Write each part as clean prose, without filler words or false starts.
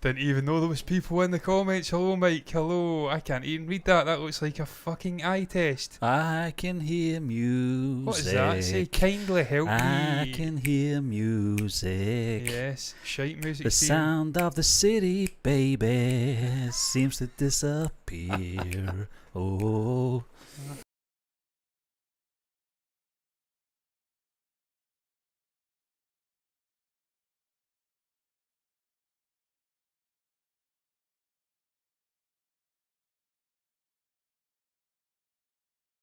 Didn't even know there was people in the comments. Hello, Mike. Hello. I can't even read that. That looks like a fucking eye test. I can hear music. What does that say? Kindly help me. I can hear music. Yes, shite music. The sound of the city, baby, seems to disappear. Oh.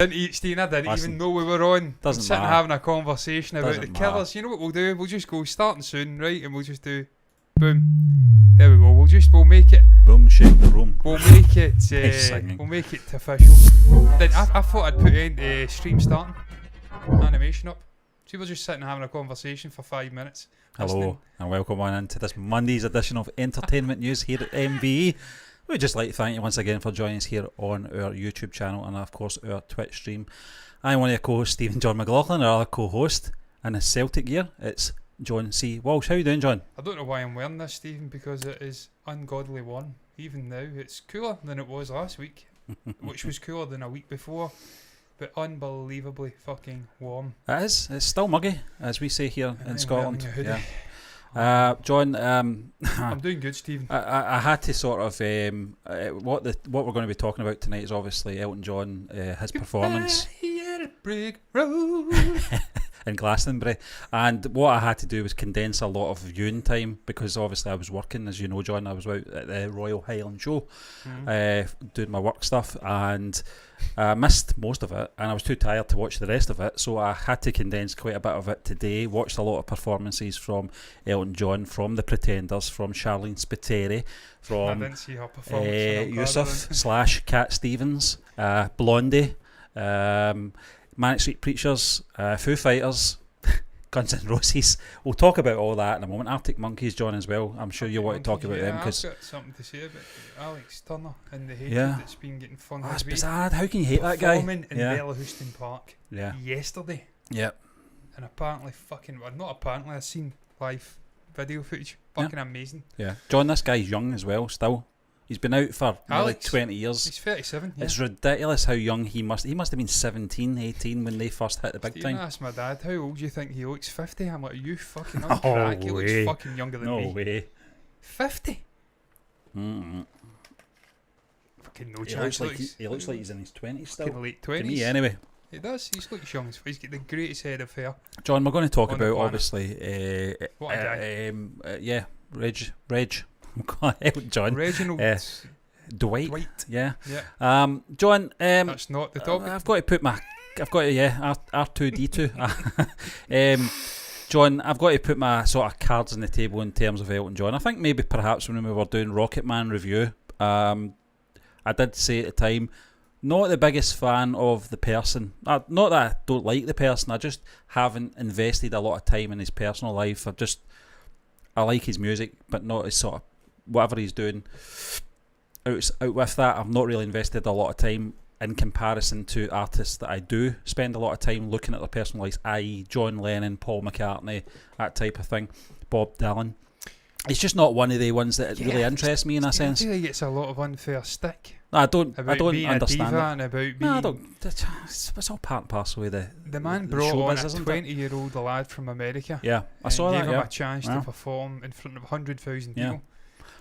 Steve, I didn't Listen, even know we were on. doesn't sitting matter. having a conversation about Doesn't the matter. Killers. You know what we'll do? We'll just go starting soon, right? And we'll just do, boom. There we go. We'll make it. Boom, shake the room. We'll make it. Nice singing. We'll make it official. Then I thought I'd put in stream starting, animation up. So we're just sitting having a conversation for 5 minutes. Hello listening. and welcome on into this Monday's edition of Entertainment News here at MBE. We'd just like to thank you once again for joining us here on our YouTube channel and of course our Twitch stream. I'm one of your co-hosts, Stephen John McLaughlin, our other co-host, in his Celtic gear, it's John C. Walsh. How you doing, John? I don't know why I'm wearing this, Stephen, because it is ungodly warm. Even now, it's cooler than it was last week, which was cooler than a week before, but unbelievably fucking warm. It is. It's still muggy, as we say here in Scotland. wearing a hoodie. Yeah. John, I'm doing good, Stephen. I had to sort of what we're going to be talking about tonight is obviously Elton John, his performance Goodbye, brick road. in Glastonbury, and what I had to do was condense a lot of viewing time because obviously I was working, as you know, John. I was out at the Royal Highland Show doing my work stuff, and I missed most of it, and I was too tired to watch the rest of it, so I had to condense quite a bit of it today. Watched a lot of performances from Elton John, from The Pretenders, from Charlene Spiteri, I from didn't see her performance. Yusuf / Cat Stevens, Blondie, Manic Street Preachers, Foo Fighters, Guns N' Roses. We'll talk about all that in a moment. Arctic Monkeys, John, as well. I'm sure you want to talk about them because I've got something to say about Alex Turner and the hatred Yeah. that's been getting fun. that's bizarre. How can you hate that guy? Performing in Yeah. Bellahouston Park yesterday, Yeah. and apparently not apparently, I've seen live video footage. Fucking amazing. Yeah. John, this guy's young as well. Still, he's been out for nearly Alex, 20 years. He's 37. Yeah. It's ridiculous how young he must have been 17, 18 when they first hit the big Stephen time. asked my dad, how old do you think he looks? 50. I'm like, you fucking No on crack. He way. looks fucking younger than No me. way. 50. Mm-mm. Fucking no He chance. looks like he's in his 20s still. fucking late To 20s. me, anyway. He does. He looks young. He's got the greatest head of hair. John, we're going to talk On the about planet. obviously What a guy. yeah, Reg Elton John, Reginald Dwight. Yeah. John, That's not the topic. I've got R2D2. John, I've got to put my sort of cards on the table in terms of Elton John. I think maybe perhaps when we were doing Rocket Man review, I did say at the time, not the biggest fan of the person. Not that I don't like the person, I just haven't invested a lot of time in his personal life. I like his music, but not his sort of whatever he's doing. Out with that, I've not really invested a lot of time in comparison to artists that I do spend a lot of time looking at their personal lives, i.e. John Lennon, Paul McCartney, that type of thing, Bob Dylan. It's just not one of the ones that really interests me in a sense. I feel like it's a lot of unfair stick. I don't About being understand a diva it. and about being... No, I don't. It's all part and parcel of The man the brought on showbiz, a isn't it? 20-year-old lad from America. Yeah, I and saw gave that. him Yeah, a chance to Yeah. perform in front of 100,000 Yeah. people.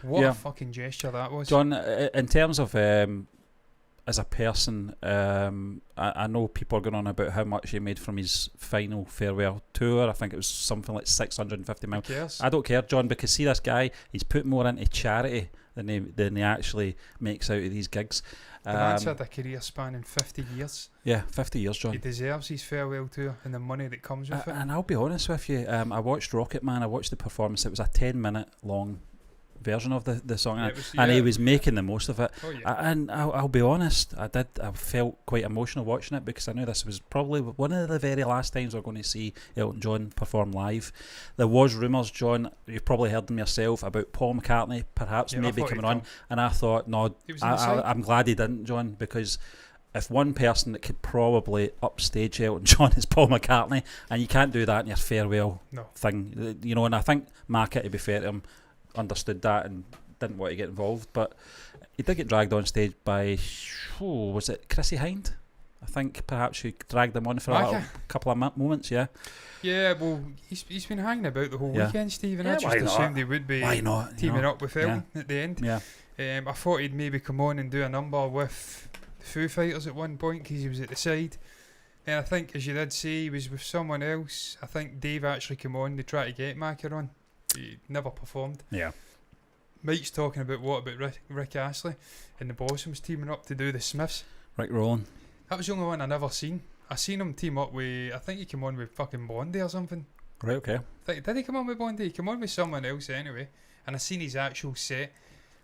What Yeah. a fucking gesture that was. John, in terms of as a person, I know people are going on about how much he made from his final farewell tour. I think it was something like 650 Who mil. cares? I don't care, John, because see this guy, he's put more into charity than he actually makes out of these gigs. The man's had a career spanning 50 years. Yeah, 50 years, John. He deserves his farewell tour and the money that comes with it. And I'll be honest with you, I watched Rocket Man, I watched the performance. It was a 10-minute long version of the song, and he was making the most of it. Oh, yeah. And I'll be honest, I felt quite emotional watching it because I knew this was probably one of the very last times we're going to see Elton John perform live. There was rumours, John, you've probably heard them yourself, about Paul McCartney perhaps maybe coming on, and I thought, no, I'm glad he didn't, John, because if one person that could probably upstage Elton John is Paul McCartney, and you can't do that in your farewell thing, you know. And I think Market, to be fair to him, understood that and didn't want to get involved, but he did get dragged on stage by was it Chrissy Hind? I think perhaps who dragged him on for a couple of moments. Yeah, well, he's been hanging about the whole weekend, Stephen. I just assumed he would be teaming up with Elton at the end. I thought he'd maybe come on and do a number with the Foo Fighters at one point because he was at the side. And I think, as you did say, he was with someone else. I think Dave actually came on to try to get Macca on. He never performed. Yeah. Mike's talking about Rick Astley and the Blossoms teaming up to do the Smiths. Rick Rowland. That was the only one I never seen. I seen him team up with, I think he came on with fucking Bondi or something. Right, okay. Did he come on with Bondi? He came on with someone else anyway. And I seen his actual set.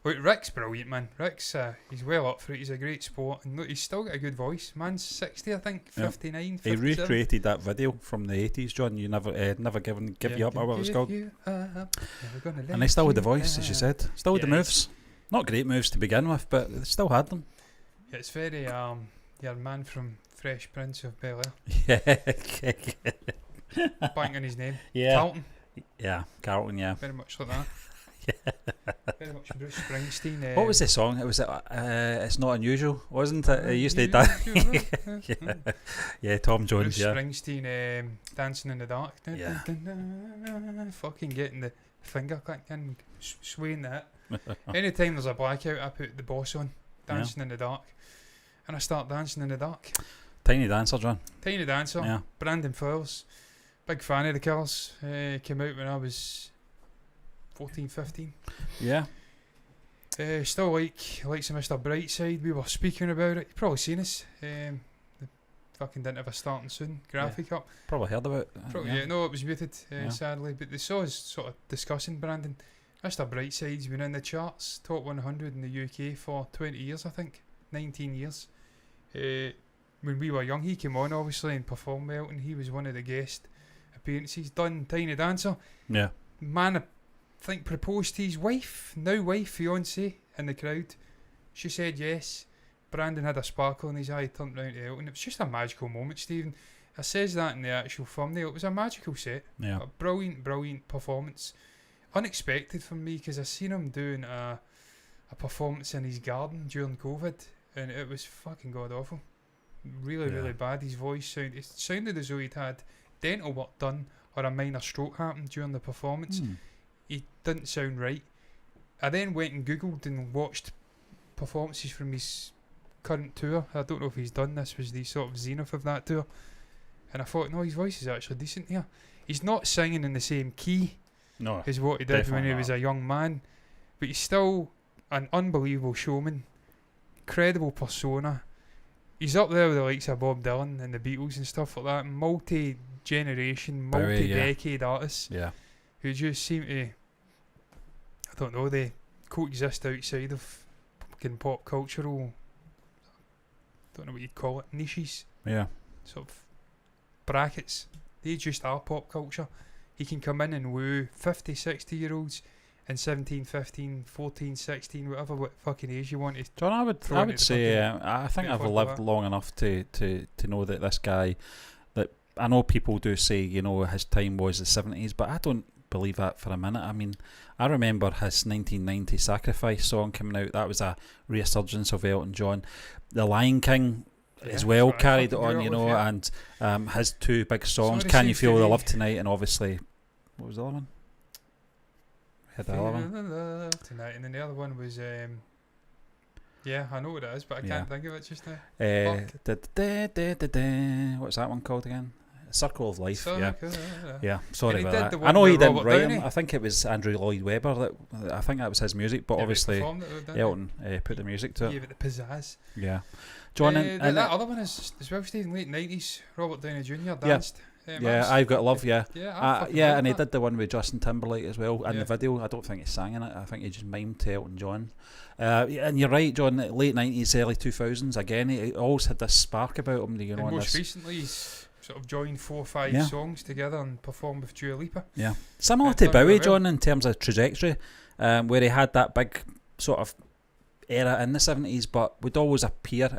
Wait, Rick's brilliant, man. Rick's, he's well up for it. He's a great sport. And look, he's still got a good voice. Man's 60, I think, 59, 57. He recreated that video from the 80s, John. You never give you up, or what it was called. And he still had the voice, as you said. Still with the moves. Not great moves to begin with, but they still had them. Yeah, it's very, your man from Fresh Prince of Bel-Air. Yeah. Bang on his name. Yeah. Carlton. Yeah, Carlton, yeah. Very much like that. Very much Bruce Springsteen. What was the song? It was It's Not Unusual, wasn't it? It used to dance. Yeah, Tom Jones, Bruce Springsteen, Dancing in the Dark. Yeah. Fucking getting the finger clicking, swaying that. Anytime there's a blackout, I put the Boss on, Dancing in the Dark. And I start dancing in the dark. Tiny Dancer, John. Tiny Dancer. Yeah. Brandon Flowers. Big fan of the Killers. Came out when I was 14, 15. Yeah. Still likes of Mr. Brightside. We were speaking about it. You've probably seen us. The fucking didn't have a starting soon graphic up. Probably heard about it. Yeah, no, it was muted, sadly. But they saw us sort of discussing Brandon. Mr. Brightside's been in the charts, top 100 in the UK for 20 years, I think. 19 years. When we were young, he came on obviously and performed well, and he was one of the guest appearances. Done Tiny Dancer. Yeah. Man, I think proposed to his wife, now wife, fiance, in the crowd. She said yes. Brandon had a sparkle in his eye, turned round to Elton. It was just a magical moment, Stephen. I says that in the actual thumbnail. It was a magical set. Yeah. A brilliant performance. Unexpected for me, because I seen him doing a performance in his garden during COVID, and it was fucking god awful. Really bad. His voice sounded as though he'd had dental work done or a minor stroke happened during the performance. He didn't sound right. I then went and googled and watched performances from his current tour. I don't know if he's done this, was the sort of zenith of that tour, and I thought, no, his voice is actually decent here. He's not singing in the same key as what he did when he was a young man, but he's still an unbelievable showman, credible persona. He's up there with the likes of Bob Dylan and the Beatles and stuff like that. Multi-generation, multi-decade artists who just seem to, I don't know, they coexist outside of fucking pop cultural, don't know what you'd call it, niches. Yeah. Sort of brackets. They just are pop culture. He can come in and woo 50, 60 year olds and 17, 15, 14, 16, whatever fucking age you want to. John, I would say I think I've lived long enough to know that this guy, that I know people do say, you know, his time was the 70s, but I don't believe that for a minute. I mean, I remember his 1990 Sacrifice song coming out. That was a resurgence of Elton John. The Lion King as well carried it on, you know, and his two big songs, Can You Feel the Love Tonight, and obviously, what was the other one? Had the other one tonight, and then the other one was yeah, I know what it is, but I can't think of it just now. What's that one called again? Circle of Life. Yeah. Sorry and about that. I know he didn't write him. I think it was Andrew Lloyd Webber I think that was his music, but obviously Elton put the music to it. Gave it the pizzazz. Yeah. John, and that other one is as well, Stephen, late 90s. Robert Downey Jr. danced. I've Got Love. Yeah, and he that. did the one with Justin Timberlake as well in the video. I don't think he sang in it. I think he just mimed to Elton John. And you're right, John. Late 90s, early 2000s. Again, he always had this spark about him. You know, and most recently, he's sort of joined 4 or 5 songs together and performed with Dua Lipa. Yeah, similar to Bowie, John, in terms of trajectory, where he had that big sort of era in the 70s, but would always appear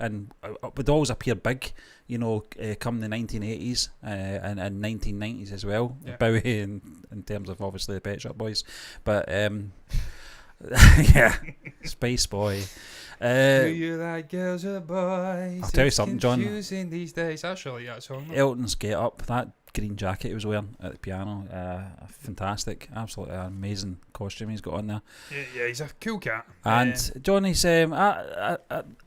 big, you know, come the 1980s and 1990s as well. Bowie in terms of obviously the Pet Shop Boys, but Space Boy. Do you like girls or boys? I'll tell you something, John. These days. Actually, that song. Elton's Get Up, that green jacket he was wearing at the piano, fantastic, absolutely amazing costume he's got on there. Yeah, he's a cool cat. And Johnny's, I've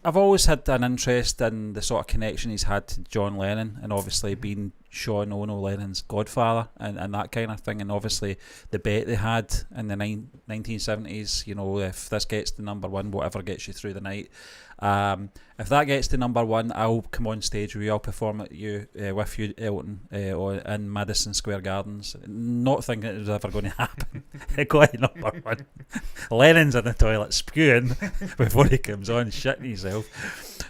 always had an interest in the sort of connection he's had to John Lennon, and obviously being Sean Ono Lennon's godfather and that kind of thing. And obviously the bet they had in the 1970s, you know, if this gets to number one, whatever gets you through the night. If that gets to number one, I'll come on stage with you, I'll perform with you, Elton, in Madison Square Gardens. Not thinking it was ever going to happen. It got to number one. Lennon's in the toilet spewing before he comes on, shitting himself.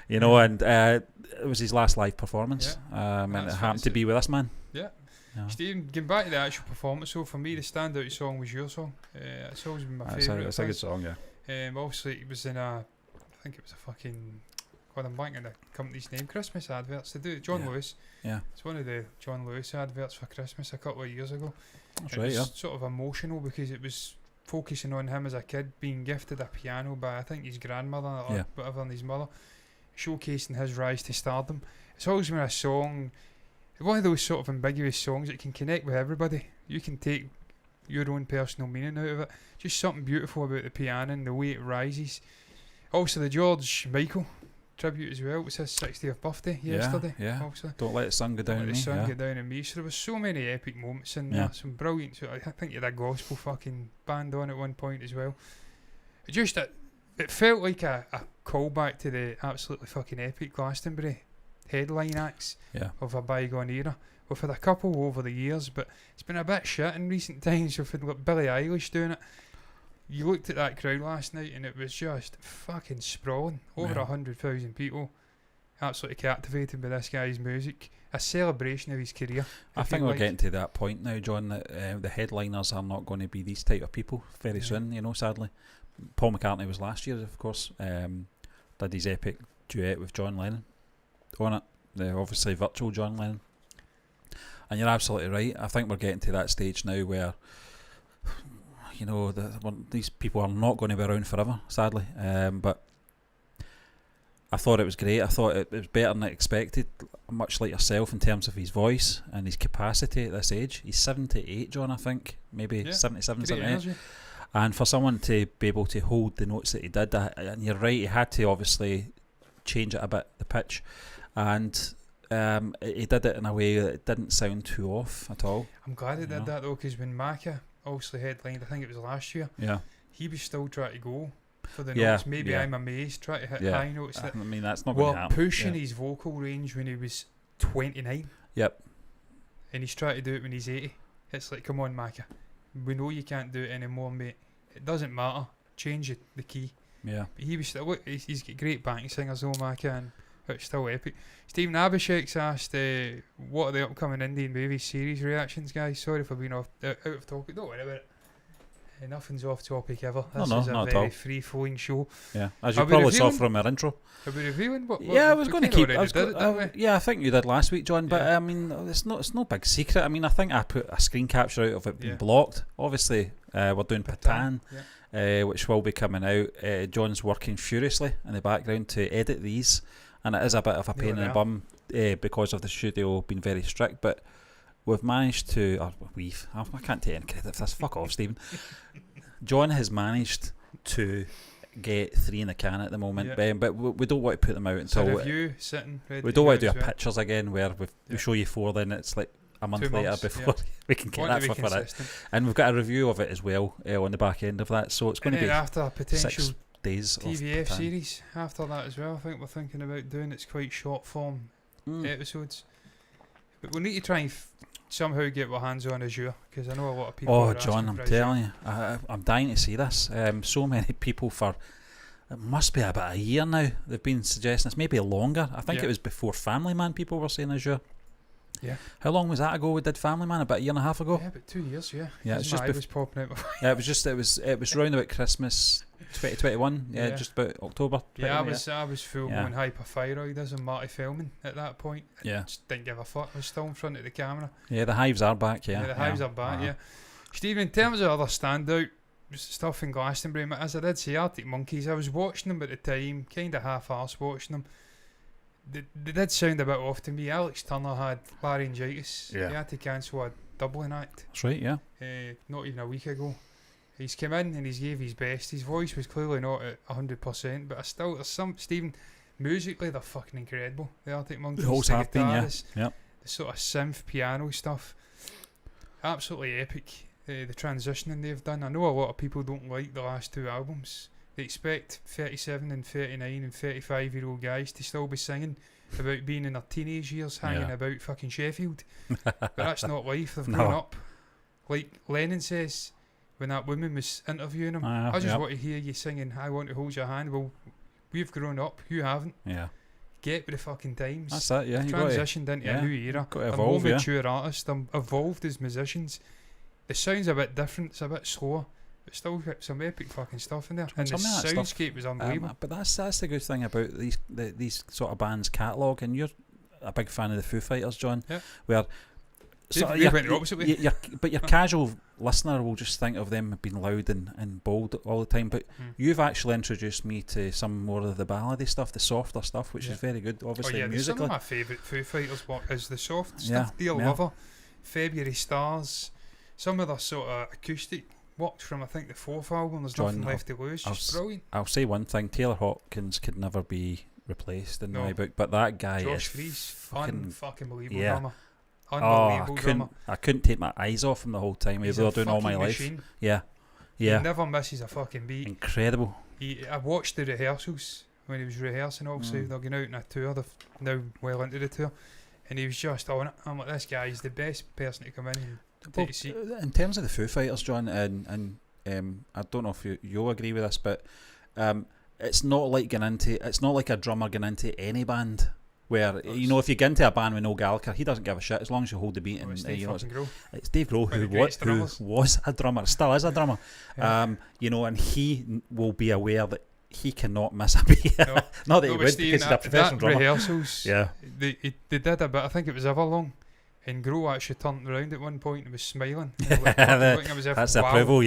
You know, and it was his last live performance, and it happened to be with this man. Yeah. Stephen, getting back to the actual performance, so for me the standout song was your song. It's always been my favourite. It's a good song, yeah. Obviously it was in I think it was a fucking, God, I'm blanking the company's name, Christmas adverts to do. John Lewis. Yeah. It's one of the John Lewis adverts for Christmas a couple of years ago. That's it right, was sort of emotional because it was focusing on him as a kid being gifted a piano by I think his grandmother or whatever, and his mother, showcasing his rise to stardom. It's always been a song, one of those sort of ambiguous songs that can connect with everybody. You can take your own personal meaning out of it. Just something beautiful about the piano and the way it rises. Also the George Michael tribute as well. It was his 60th birthday yesterday. Yeah. Also. Don't let the sun go down on me. Don't let the sun go down on me. So there was so many epic moments in there. Some brilliant. So I think you had a gospel fucking band on at one point as well. It felt like a callback to the absolutely fucking epic Glastonbury headline acts of a bygone era. We've had a couple over the years, but it's been a bit shit in recent times. We've had like Billie Eilish doing it. You looked at that crowd last night and it was just fucking sprawling. Over 100,000 people. Absolutely captivated by this guy's music. A celebration of his career. I think we're getting to that point now, John, that the headliners are not going to be these type of people very soon, you know, sadly. Paul McCartney was last year, of course. Did his epic duet with John Lennon on it. Obviously virtual John Lennon. And you're absolutely right. I think we're getting to that stage now where, you know, these people are not going to be around forever, sadly. But I thought it was great. I thought it was better than I expected, much like yourself in terms of his voice and his capacity at this age. He's 78, John, I think. Maybe 77, 78. And for someone to be able to hold the notes that he did, and you're right, he had to obviously change it a bit, the pitch. And he did it in a way that it didn't sound too off at all. I'm glad he did that though, because when Macca obviously headlined, I think it was last year, he was still trying to go for the notes. Maybe I'm amazed, trying to hit high notes. I mean, that's not going to happen. Pushing his vocal range when he was 29. Yep. And he's trying to do it when he's 80. It's like, come on, Macca. We know you can't do it anymore, mate. It doesn't matter. Change the key. Yeah. But he was still, he's got great backing singers though, Macca, and it's still epic. Stephen Abhishek's asked, what are the upcoming Indian movie series reactions, guys? Sorry for being out of topic. Don't worry about it. Nothing's off topic ever. This is a very free-flowing show. Yeah, as you probably saw from our intro. Are we revealing? I was going to keep. I think you did last week, John. But I mean, it's no big secret. I mean, I think I put a screen capture out of it being blocked. Obviously, we're doing Pathaan, which will be coming out. John's working furiously in the background to edit these, and it is a bit of a pain in the bum because of the studio being very strict. But we've managed to. I can't take any credit for this. Fuck off, Stephen. John has managed to get 3 in the can at the moment, but we don't want to put them out until review sitting ready. We don't want to do pictures again where we show you 4, then it's like a month later before we can get that for it. And we've got a review of it as well on the back end of that, so it's going to be after a potential 6 days TVF series after that as well. I think we're thinking about doing it's quite short form episodes, but we need to try and somehow get our hands on Azure, because I know a lot of people are John, I'm telling you, I'm dying to see this. So many people for, it must be about a year now, they've been suggesting this, maybe longer. I think it was before Family Man people were saying Azure. Yeah. How long was that ago we did Family Man? About a year and a half ago? Yeah, about 2 years, yeah. It's just was popping out. it was round about Christmas 2021, just about October. I was full going hyperthyroid and Marty Feldman at that point. I just didn't give a fuck. I was still in front of the camera. Yeah, the hives are back, the hives are back, Stephen, in terms of other standout stuff in Glastonbury, as I did say, Arctic Monkeys, I was watching them at the time, kind of half-arse watching them. They did sound a bit off to me. Alex Turner had laryngitis. He had to cancel a Dublin act. That's right, not even a week ago. He's come in and he's gave his best. His voice was clearly not at 100%, but there's some, Stephen, musically they're fucking incredible. The Arctic Monkeys, the whole have been, the sort of synth piano stuff. Absolutely epic. The transitioning they've done. I know a lot of people don't like the last two albums. They expect 37 and 39 and 35-year-old guys to still be singing about being in their teenage years, hanging about fucking Sheffield. But that's not life. They've grown up. Like Lennon says when that woman was interviewing him, I just want to hear you singing I Want to Hold Your Hand. Well, we've grown up. You haven't. Yeah. Get with the fucking times. That's it, yeah. Transitioned into a new era. They're more mature artists. They're evolved as musicians. The sound's a bit different. It's a bit slower. But still got some epic fucking stuff in there. And the soundscape was unbelievable. But that's the good thing about these sort of bands' catalogue. And you're a big fan of the Foo Fighters, John. Yeah. Where they went the opposite way. But your casual listener will just think of them being loud and bold all the time. But you've actually introduced me to some more of the ballady stuff, the softer stuff, which is very good, obviously, musically. Some of my favourite Foo Fighters work is the soft stuff. Dear Lover, February Stars, some of the sort of acoustic works from, I think, the fourth album, There's Nothing Left to Lose. Just brilliant. I'll say one thing, Taylor Hawkins could never be replaced in my book, but that guy Josh Freese, fucking believable drummer. I couldn't take my eyes off him the whole time. They were doing all my machine. life. Yeah. He never misses a fucking beat. Incredible. I watched the rehearsals when he was rehearsing. Obviously, they're going out on a tour. They're now well into the tour, and he was just on it. I'm like, this guy is the best person to come in and take a seat. In terms of the Foo Fighters, John, and I don't know if you'll agree with this, but it's not like a drummer getting into any band. Where, if you get into a band with no Gallagher, he doesn't give a shit as long as you hold the beat. And it's Dave Grohl who was a drummer, still is a drummer. And he will be aware that he cannot miss a beat. Not that he would, because he's a professional drummer. Rehearsals, they did a bit. I think it was Everlong. And Grohl actually turned around at one point and was smiling. That's approval,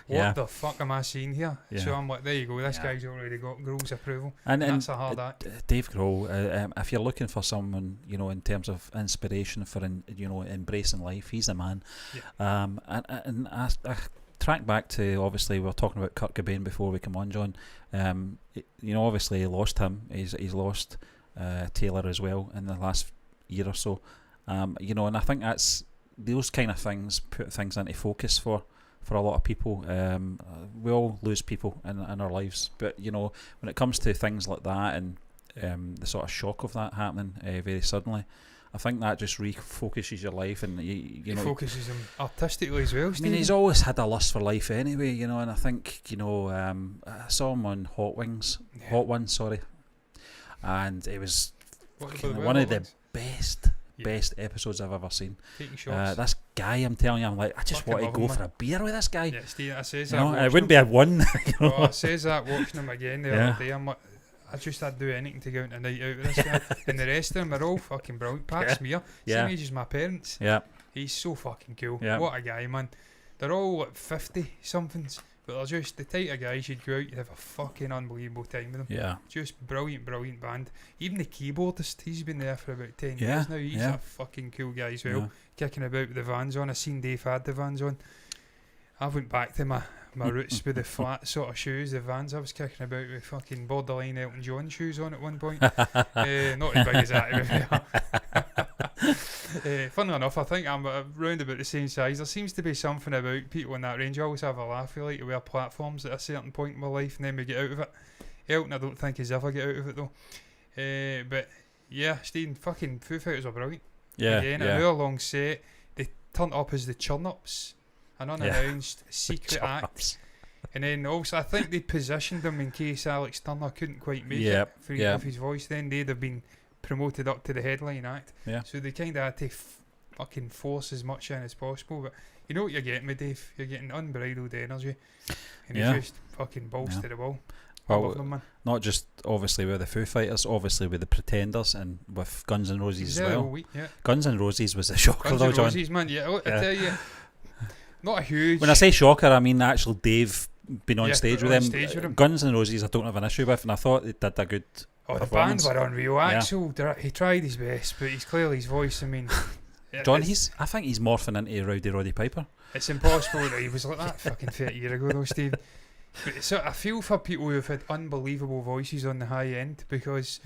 What the fuck am I seeing here? So I'm like, there you go, this guy's already got Grohl's approval. And that's a hard act. Dave Grohl, if you're looking for someone, in terms of inspiration for, embracing life, he's the man. Yeah. And I track back to, obviously, we were talking about Kurt Cobain before we come on, John. Obviously, he lost him. He's lost Taylor as well in the last year or so. And I think that's those kind of things put things into focus for a lot of people. We all lose people in our lives, but when it comes to things like that and the sort of shock of that happening very suddenly, I think that just refocuses your life, and it focuses him artistically as well. I mean, he's always had a lust for life anyway, and I think I saw him on Hot Ones, and it was one of the best episodes I've ever seen. Taking shots. This guy, I'm telling you, I'm like, I just want to go for a beer with this guy. Yeah, Steve, I says that. It wouldn't be a one. I says that watching him again the other day. I'm like, I'd do anything to go out a night out with this guy. And the rest of them are all fucking brilliant. Pat Smear, same age as my parents. Yeah, he's so fucking cool. Yeah. What a guy, man. They're all like 50 somethings. But they're just the type of guys you'd go out, you'd have a fucking unbelievable time with them. Yeah. Just brilliant band. Even the keyboardist, he's been there for about 10 years now. He's a fucking cool guy as well. Yeah. Kicking about with the Vans on. I seen Dave had the Vans on. I went back to my roots with the flat sort of shoes, the Vans. I was kicking about with fucking borderline Elton John shoes on at one point. Not as big as that, to be fair. Funnily enough, I think I'm around about the same size. There seems to be something about people in that range. I always have a laugh. We like to wear platforms at a certain point in my life, and then we get out of it. Elton, I don't think he's ever get out of it though. But yeah, Stephen, fucking Foo Fighters are brilliant. Yeah, again, an hour-long set. They turned up as the Churn-Ups, an unannounced secret act. And then also, I think they positioned them in case Alex Turner couldn't quite make it for his voice. Then they'd have been promoted up to the headline act. Yeah. So they kind of had to fucking force as much in as possible. But you know what you're getting with Dave? You're getting unbridled energy. And he just fucking balls to the wall. I love them, man. Not just obviously with the Foo Fighters, obviously with the Pretenders and with Guns N' Roses as well. Guns N' Roses was a shocker though, John. Guns N' Roses, man, I tell you, not a huge... When I say shocker, I mean actual Dave being on stage with them. Guns N' Roses I don't have an issue with, and I thought they did a good performance. The band were unreal. Axel, he tried his best, but he's clearly his voice, I mean... John, I think he's morphing into Roddy Piper. It's impossible that he was like that fucking 30 years ago though, Steve. But so I feel for people who've had unbelievable voices on the high end, because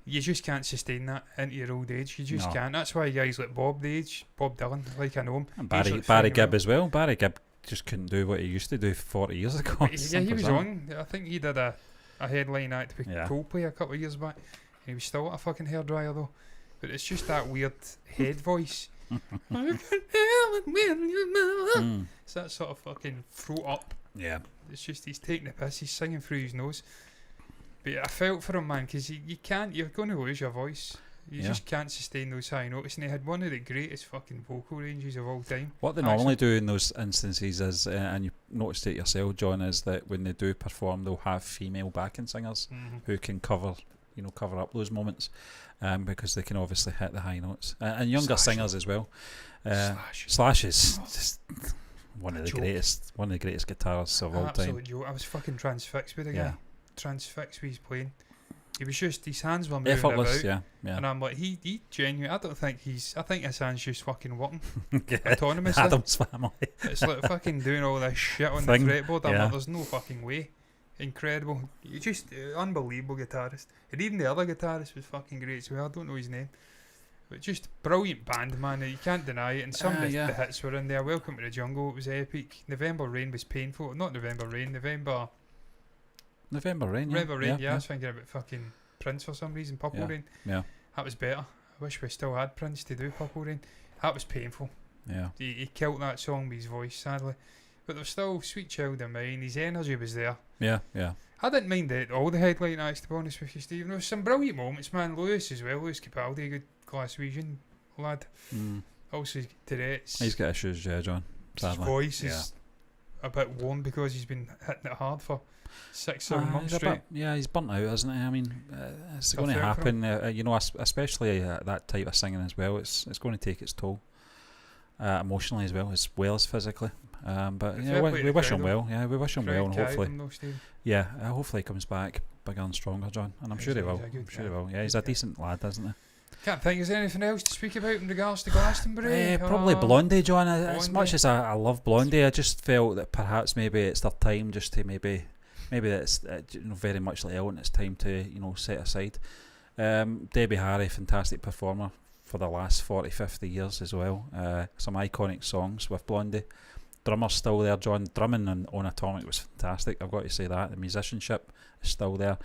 Yeah. you just can't sustain that into your old age. You just No. can't. That's why guys like Bob Dylan, like I know him. And he's Barry like fine Gibb well. as well. Barry Gibb just couldn't do what he used to do 40 years ago. But yeah, he Simple was as that. on. I think he did a headline act with Yeah. Coldplay a couple of years back. And he was still at a fucking hairdryer though. But it's just that weird head voice. Mm. It's that sort of fucking throat up. Yeah. It's just he's taking the piss. He's singing through his nose. But I felt for him, man, because you can't. You're going to lose your voice. You Yeah. just can't sustain those high notes. And he had one of the greatest fucking vocal ranges of all time. What they normally do in those instances is, and you noticed it yourself, John, is that when they do perform, they'll have female backing singers who can cover up those moments, because they can obviously hit the high notes, and younger Slash. singers as well. Slash. Slash is just one of the Joke. greatest guitarists of all Absolute time. joke. I was fucking transfixed with the Yeah. guy. Transfixed with his playing. He was just, his hands were moving Effortless, about. yeah. And I'm like, he genuine. I think his hands just fucking working Yeah. autonomously. Adam's Family. It's like fucking doing all this shit on Thing, the fretboard. I'm yeah. like, there's no fucking way. Incredible. You just unbelievable guitarist. And even the other guitarist was fucking great as well. I don't know his name. But just brilliant band, man. You can't deny it. And some of the hits were in there. Welcome to the Jungle. It was epic. November Rain was painful. Not November Rain. November Rain. Yeah, I was thinking about fucking Prince for some reason. Purple Rain. Yeah. That was better. I wish we still had Prince to do Purple Rain. That was painful. Yeah. He killed that song with his voice, sadly. But there was still Sweet Child of Mine. His energy was there. Yeah. I didn't mind all the headline acts, to be honest with you, Steve. There was some brilliant moments, man. Lewis as well. Lewis Capaldi, a good Glaswegian lad. Also, Tourette's. He's got issues, yeah, John. His Sadly. voice is a bit worn because he's been hitting it hard for 6-7 months He's straight. he's burnt out, isn't he? I mean, it's Tough going to out for happen. Especially that type of singing as well. It's going to take its toll, emotionally as well as physically. But Fair play to we the wish him crowd, well. Yeah, we wish him well, and Crowd carried hopefully, him though, Steve. hopefully he comes back bigger and stronger, John. And I'm sure he He's a will. good I'm sure he guy. will. Yeah, he's a decent lad, isn't he? Can't think, is there anything else to speak about in regards to Glastonbury? Probably Blondie, John. As Blondie. much as I love Blondie, I just felt that perhaps maybe it's their time just to maybe it's very much like Elton. It's time to set aside. Debbie Harry, fantastic performer for the last 40-50 years as well. Some iconic songs with Blondie. Drummer's still there, John. Drumming on Atomic was fantastic. I've got to say that. The musicianship is still there.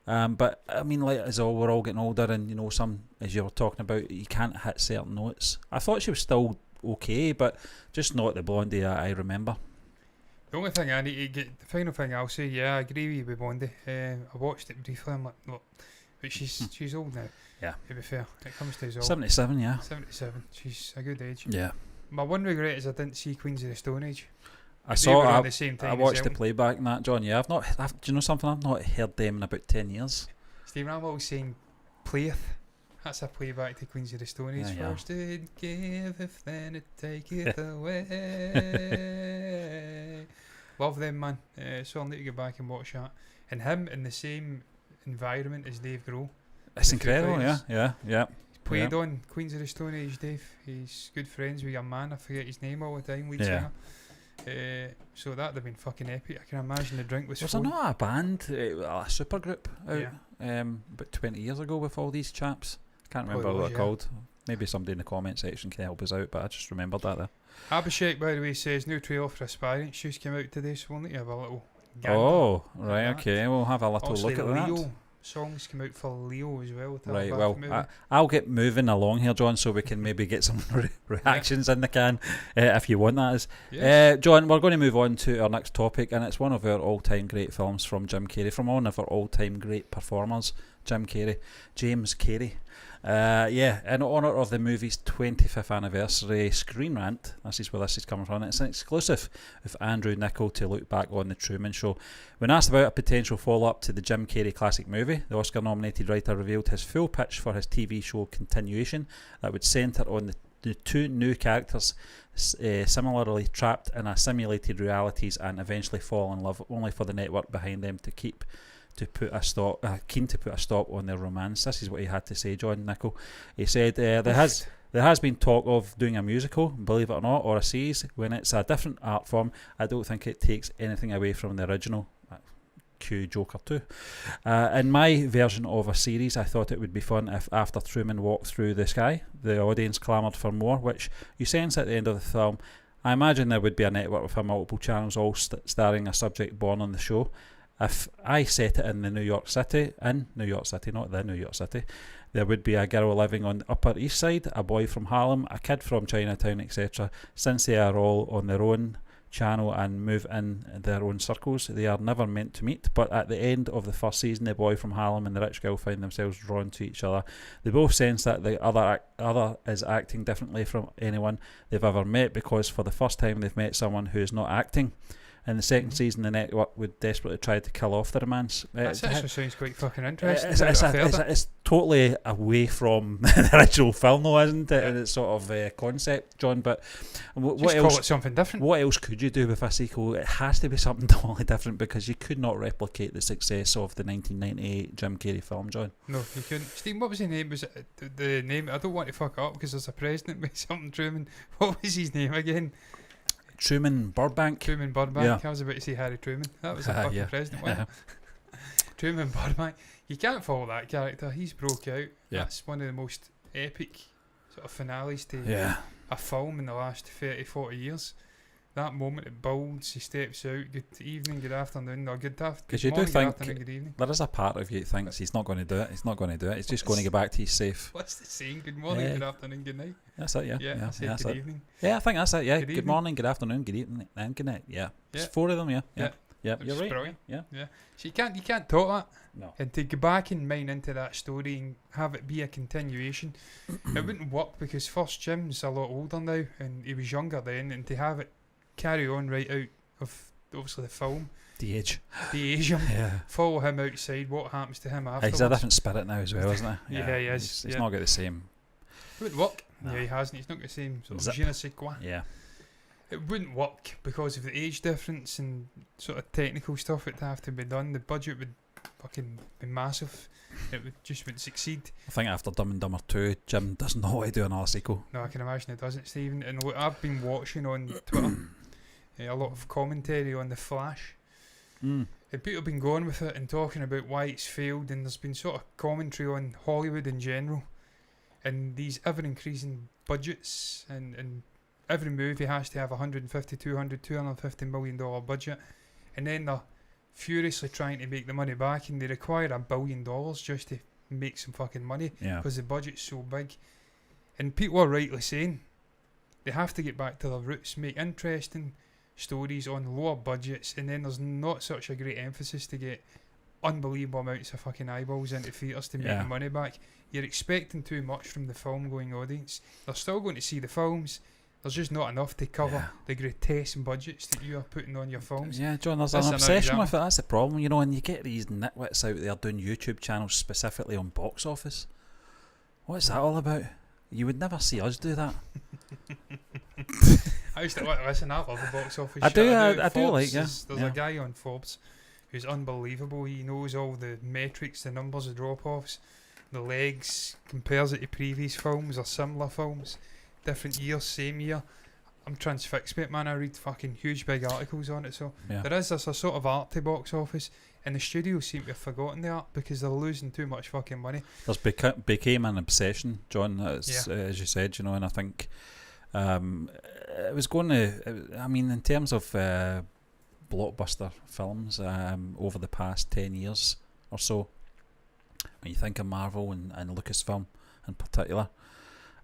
But I mean, like we're all getting older, and some, as you were talking about, you can't hit certain notes. I thought she was still okay, but just not the Blondie I remember. The only thing I need to get, the final thing I'll say, I agree with you with Blondie. I watched it briefly. I'm like, look, but she's old now. Yeah. To be fair, it comes to us all. 77, yeah. 77. She's a good age. Yeah. My one regret is I didn't see Queens of the Stone Age. I They were saw. on the same time I as watched the Elton. playback and that, John. Yeah, do you know something? I've not heard them in about 10 years. Stephen, I'm always saying playeth. That's a playback to Queens of the Stone Age. Yeah. First it giveth, then it taketh away. Love them, man. So I'll need to go back and watch that. And him in the same environment as Dave Grohl. It's The two incredible. players. Yeah. He's played on Queens of the Stone Age, Dave. He's good friends with your man. I forget his name all the time. Lead Yeah. singer. So that'd have been fucking epic. I can imagine the drink was Was full. there not a band, a super group out Yeah. about 20 years ago with all these chaps? I can't remember Probably what was, they're called. Maybe somebody in the comment section can help us out, but I just remembered that there. Abhishek, by the way, says new trailer for Aspirants just came out today, so we'll need to have a little gander Oh, at right, that. okay. We'll have a little Also, look at the that. Leo songs came out for Leo as well. with Right, Albath well, movie. I'll get moving along here, John, so we can maybe get some reactions in the can, if you want that. Yes. John, we're going to move on to our next topic, and it's one of our all-time great films from Jim Carrey, from one of our all-time great performers, James Carrey. In honour of the movie's 25th anniversary Screen Rant, this is where this is coming from. It's an exclusive with Andrew Niccol to look back on The Truman Show. When asked about a potential follow-up to the Jim Carrey classic movie, the Oscar-nominated writer revealed his full pitch for his TV show continuation that would centre on the two new characters similarly trapped in a simulated realities and eventually fall in love, only for the network behind them keen to put a stop on their romance. This is what he had to say, John Niccol. He said, there has been talk of doing a musical, believe it or not, or a series. When it's a different art form, I don't think it takes anything away from the original. cue Joker 2. In my version of a series, I thought it would be fun if after Truman walked through the sky, the audience clamoured for more, which you sense at the end of the film. I imagine there would be a network with multiple channels all starring a subject born on the show. If I set it in New York City, not the New York City, there would be a girl living on the Upper East Side, a boy from Harlem, a kid from Chinatown, etc. Since they are all on their own channel and move in their own circles, they are never meant to meet, but at the end of the first season, the boy from Harlem and the rich girl find themselves drawn to each other. They both sense that the other is acting differently from anyone they've ever met, because for the first time they've met someone who is not acting. In the second season, the network would desperately try to kill off the romance. That actually sounds quite fucking interesting. It's totally away from the original film, though, isn't it? And it's sort of concept, John. But what else? Call it something different. What else could you do with a sequel? It has to be something totally different, because you could not replicate the success of the 1998 Jim Carrey film, John. No, you couldn't. Steve, what was his name? Was it the name? I don't want to fuck up because there's a president with something Truman. What was his name again? Truman Burbank. Truman Burbank. Yeah. I was about to say Harry Truman. That was a fucking president, wasn't it? Truman Burbank. You can't follow that character. He's broke out. Yeah. That's one of the most epic sort of finales to a film in the last 30, 40 years. That moment it builds, he steps out, good evening, good afternoon, or good afternoon. Because you do think good evening. There is a part of you that thinks he's not going to do it. He's just going to get back to his safe. What's the saying? Good morning, good afternoon, good night. That's it, Yeah, that's good it. evening. Yeah, I think that's it, yeah. Good morning, good afternoon, good evening, and good night. Yeah. There's 4 of them, yeah. You're right. Brilliant. Yeah. So you can't talk that. No. And to go back and mine into that story and have it be a continuation, it wouldn't work, because first Jim's a lot older now and he was younger then, and to have it carry on right out of obviously the film, The age him, follow him outside, what happens to him afterwards. He's a different spirit now as well, isn't he? Yeah, he is. He's not got the same. It wouldn't work. No. Yeah, he hasn't. He's not got the same sort of Zip. je ne sais quoi. Yeah. It wouldn't work because of the age difference and sort of technical stuff that have to be done. The budget would fucking be massive. It wouldn't succeed. I think after Dumb and Dumber 2, Jim doesn't know what to do another sequel. No, I can imagine it doesn't, Stephen. And look, I've been watching on Twitter a lot of commentary on The Flash. And people have been going with it and talking about why it's failed, and there's been sort of commentary on Hollywood in general and these ever-increasing budgets, and every movie has to have $150, $200, $250 million budget, and then they're furiously trying to make the money back, and they require $1 billion just to make some fucking money because the budget's so big. And people are rightly saying they have to get back to their roots, make interesting stories on lower budgets, and then there's not such a great emphasis to get unbelievable amounts of fucking eyeballs into theatres to make the money back. You're expecting too much from the film going audience. They're still going to see the films. There's just not enough to cover the grotesque budgets that you are putting on your films. Yeah, John, there's an obsession with it. That's the problem, you know, and you get these nitwits out there doing YouTube channels specifically on box office. What's that all about? You would never see us do that. I used to listen. I love the box office. I do like. There's a guy on Forbes who's unbelievable. He knows all the metrics, the numbers, the drop-offs, the legs, compares it to previous films or similar films, different years, same year. I'm transfixed, man. I read fucking huge big articles on it. So there is this a sort of art to box office, and the studios seem to have forgotten the art because they're losing too much fucking money. There's became an obsession, John, as you said, you know, and I think it was going to, I mean, in terms of blockbuster films over the past 10 years or so, when you think of Marvel and Lucasfilm in particular,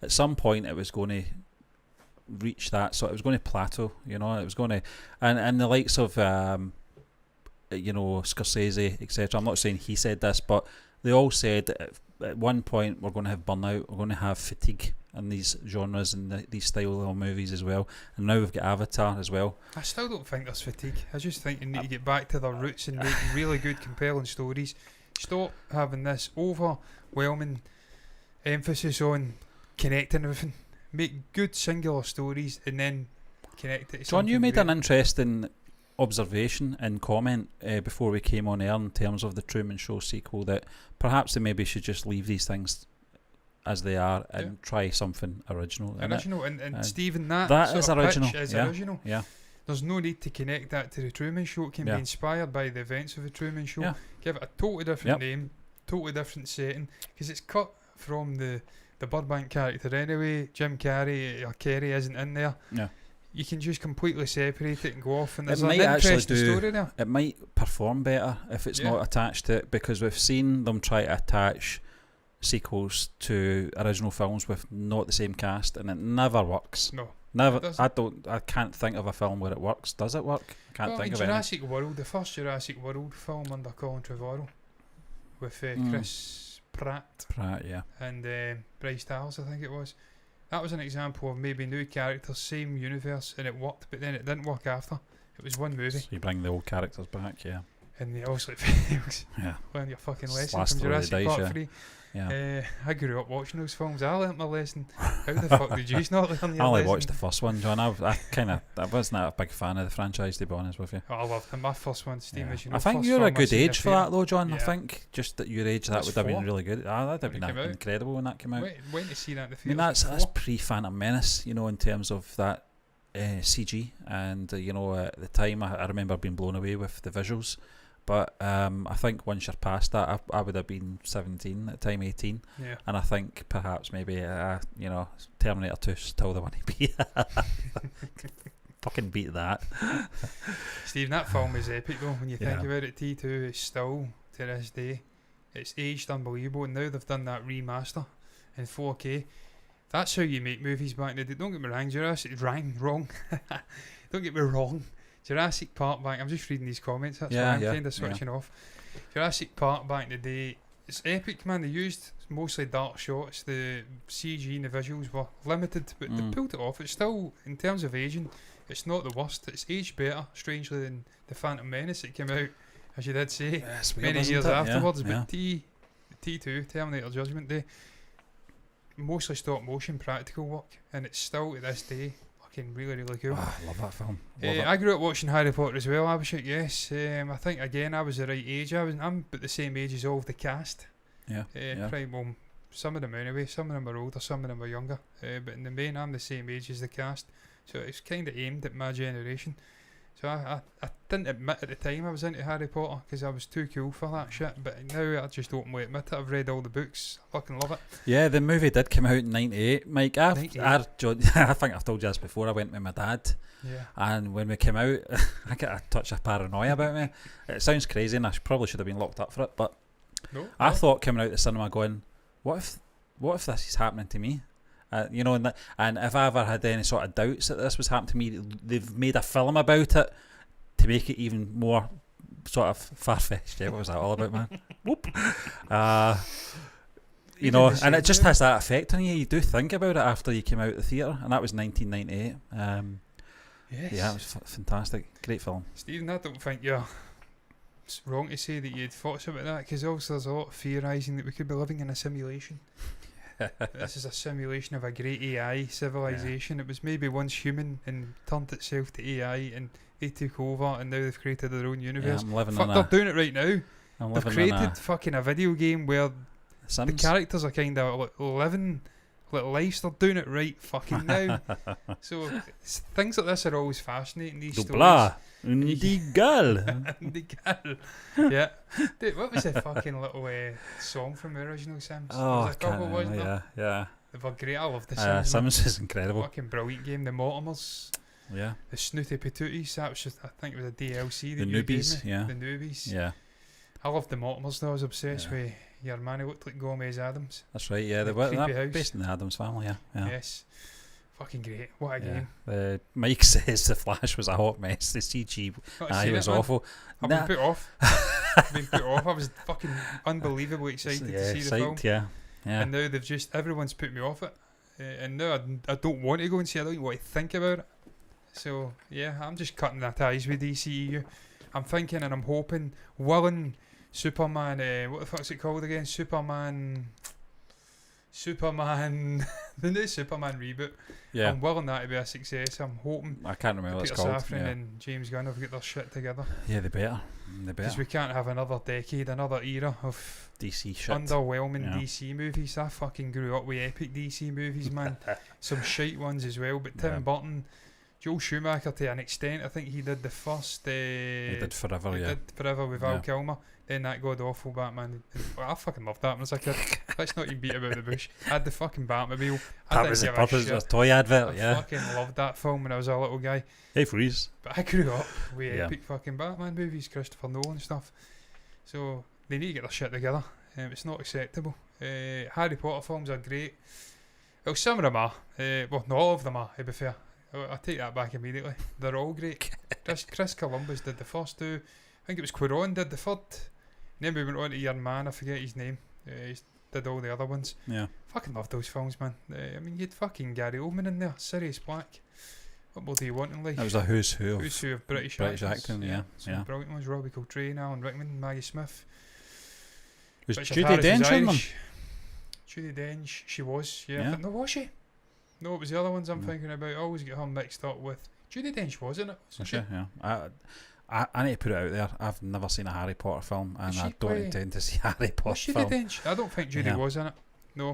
at some point it was going to reach that, so it was going to plateau, you know, it was going to, and the likes of you know, Scorsese, etc. I'm not saying he said this, but they all said at one point we're going to have burnout, we're going to have fatigue in these genres and these style of movies as well, and now we've got Avatar as well. I still don't think there's fatigue. I just think you need to get back to their roots and make really good, compelling stories. Stop having this overwhelming emphasis on connecting everything. Make good singular stories and then connect it to John, you made great. an interesting observation and comment before we came on air in terms of the Truman Show sequel, that perhaps they maybe should just leave these things as they are and try something original. And Stephen, that is original. original. Yeah. there's no need to connect that to the Truman Show. It can be inspired by the events of the Truman Show. Yeah. Give it a totally different name, totally different setting, because it's cut from the Burbank character anyway. Jim Carrey or Carrey isn't in there. Yeah. You can just completely separate it and go off, and there's It an might actually interesting story there. It might perform better if it's not attached to it, because we've seen them try to attach sequels to original films with not the same cast, and it never works. No. Never. I can't think of a film where it works. Does it work? I can't think of it. Jurassic World, the first Jurassic World film under Colin Trevorrow with Chris Pratt, and Bryce Dallas, I think it was. That was an example of maybe new characters, same universe, and it worked, but then it didn't work after. It was one movie. So you bring the old characters back, and they obviously fails. Learn your fucking lesson from Jurassic Park 3. I grew up watching those films. I learnt my lesson. How the fuck did you not learn your lesson? I only watched the first one, John. I wasn't a big fan of the franchise, to be honest with you. I loved them. My first one, Steve, as you know. I think you're a good age for that, though, John. I think just at your age, that would have been really good. That'd have been incredible when that came out. When to see that in the theatre. I mean, that's pre-Phantom Menace, you know, in terms of that CG, and you know, at the time, I remember being blown away with the visuals. But I think once you're past that, I would have been 17 at the time, 18. Yeah. And I think perhaps maybe, you know, Terminator 2 is still the one to beat. Fucking beat that. Steve, that film is epic though. When you think about it, T2 is still, to this day, it's aged unbelievable. And now they've done that remaster in 4K. That's how you make movies back in the day. Don't get me wrong, Don't get me wrong. Jurassic Park back, I'm just reading these comments, that's why I'm kind of switching off. Jurassic Park back in the day, it's epic, man. They used mostly dark shots, the CG and the visuals were limited, but they pulled it off. It's still, in terms of aging, it's not the worst. It's aged better, strangely, than the Phantom Menace. It came out, as you did say, many years afterwards, but T2, Terminator Judgment Day, mostly stop motion practical work, and it's still to this day really, really cool. I love that film. I grew up watching Harry Potter as well, Abhishek, yes. I think, again, I was the right age. I'm about the same age as all of the cast. Probably, well, some of them anyway. Some of them are older, some of them are younger. But in the main, I'm the same age as the cast. So it's kind of aimed at my generation. So I didn't admit at the time I was into Harry Potter because I was too cool for that shit. But now I just openly admit it. I've read all the books. I fucking love it. Yeah, the movie did come out in 98. Mike, I think I've told you this before. I went with my dad. Yeah. And when we came out, I got a touch of paranoia about me. It sounds crazy and I probably should have been locked up for it. But I thought coming out the cinema going, what if this is happening to me? You know, and if I ever had any sort of doubts that this was happening to me, they've made a film about it to make it even more sort of far-fetched. What was that all about, man? Whoop. You know, and it just has that effect on you. You do think about it after you came out of the theatre, and that was 1998. Yes. Yeah, it was fantastic. Great film. Stephen, I don't think it's wrong to say that you had thoughts about that, because also there's a lot of theorising that we could be living in a simulation. This is a simulation of a great AI civilization. It was maybe once human and turned itself to AI, and they took over, and now they've created their own universe. They're doing it right now. They've created fucking a video game where the characters are kind of living little lives. They're doing it right fucking now. So things like this are always fascinating, these stories. The girl. The girl. Yeah. Dude, what was the fucking little song from the original Sims? Oh, I can't remember. Yeah. They were great. I love the Sims. Sims is incredible. Fucking brilliant game. The Mortimers. Yeah. The Snooty Patooties. That was just, I think it was a DLC. The Newbies. Yeah. The Newbies. Yeah. I loved the Mortimers though. I was obsessed with your man who looked like Gomez Adams. That's right, yeah. They were based in the Adams family, yeah. Yes. Fucking great. What a game. Mike says the Flash was a hot mess. The CG was awful. I've been put off. I was fucking unbelievably excited to see the film. Yeah. And now everyone's put me off it. And now I don't want to go and see it. I don't even want to think about it. So, yeah, I'm just cutting the ties with DCEU. I'm thinking and I'm hoping, willing Superman, what the fuck's it called again? Superman, the new Superman reboot. Yeah. I'm willing that to be a success. I'm hoping. I can't remember what it's Peter called. Safran and James Gunn have got their shit together. Yeah, they better. Because we can't have another decade, another era of DC shit. Underwhelming DC movies. I fucking grew up with epic DC movies, man. Some shite ones as well, but Tim Burton Joel Schumacher to an extent. I think he did the first. He did Forever, he yeah. did Forever with Val Kilmer. Then that god awful Batman. Well, I fucking loved that when I was a kid. Let's not even beat about the bush. I had the fucking Batmobile. That was the purpose of the toy advert, I fucking loved that film when I was a little guy. Hey, freeze. But I grew up with epic fucking Batman movies, Christopher Nolan stuff. So they need to get their shit together. It's not acceptable. Harry Potter films are great. Well, some of them are. Well, not all of them are, to be fair. I take that back immediately. They're all great. Chris Columbus did the first two. I think it was Cuarón did the third. And then we went on to your man, I forget his name. He did all the other ones. Yeah. Fucking love those films, man. I mean, you had fucking Gary Oldman in there, Sirius Black. What more do you want in life? That was a who's who of British acting, yeah. Some brilliant ones. Robbie Coltrane, Alan Rickman, Maggie Smith. Was Richard Judi Harris Dench is in them? Irish. Judi Dench, she was, yeah. No, was she? No, it was the other ones I'm thinking about. I always get her mixed up with Judi Dench, wasn't it? Wasn't she? Yeah. I need to put it out there. I've never seen a Harry Potter film, and I don't intend to see a Harry Potter film. Judi Dench? I don't think Judy was in it. No,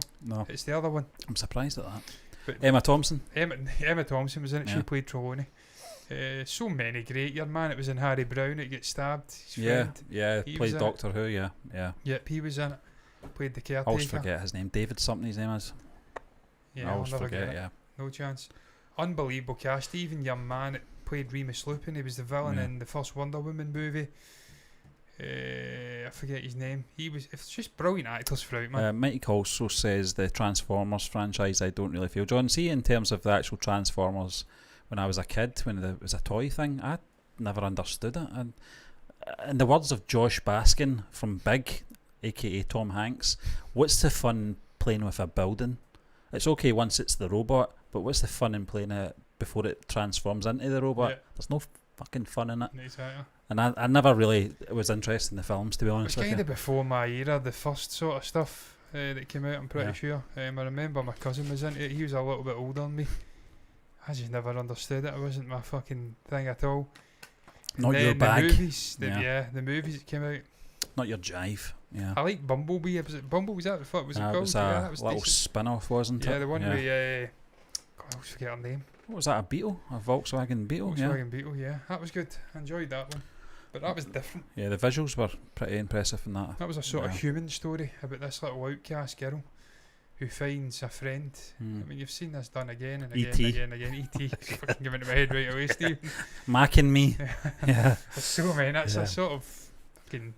it's the other one. I'm surprised at that. But Emma Thompson. Emma Thompson was in it. Yeah. She played Trelawney. So many great. Your man, it was in Harry Brown. It gets stabbed. His friend. He played Doctor Who. Yeah. Yep, he was in it. Played the caretaker. I always forget his name. David something. His name is. Yeah, I always forget. Yeah, no chance. Unbelievable cast. Even your man that played Remus Lupin. He was the villain in the first Wonder Woman movie. I forget his name. It's just brilliant actors throughout, man. Mike also says the Transformers franchise I don't really feel. John, see, in terms of the actual Transformers, when I was a kid, when it was a toy thing, I never understood it. And in the words of Josh Baskin from Big, aka Tom Hanks, what's the fun playing with a building? It's okay once it's the robot, but what's the fun in playing it before it transforms into the robot? Yeah. There's no fucking fun in it. Exactly. And I never really was interested in the films, to be honest with you. It was kind of before my era, the first sort of stuff that came out, I'm pretty sure. I remember my cousin was into it. He was a little bit older than me. I just never understood it. It wasn't my fucking thing at all. Not your bag. The movies, the movies that came out. Not your jive. Yeah. I like Bumblebee. Was it Bumblebee? Was that the fuck? Was it called? Was that was little spin-off, wasn't it? Yeah, the one with God, I always forget her name. What was that? A Beetle? A Volkswagen Beetle? Volkswagen Beetle. Yeah, that was good. I enjoyed that one, but that was different. Yeah, the visuals were pretty impressive in that. That was a sort of human story about this little outcast girl who finds a friend. I mean, you've seen this done again and again and again and again. E.T. fucking giving it my head right away, Steve. Mac and Me. Yeah. There's so many. That's a sort of fucking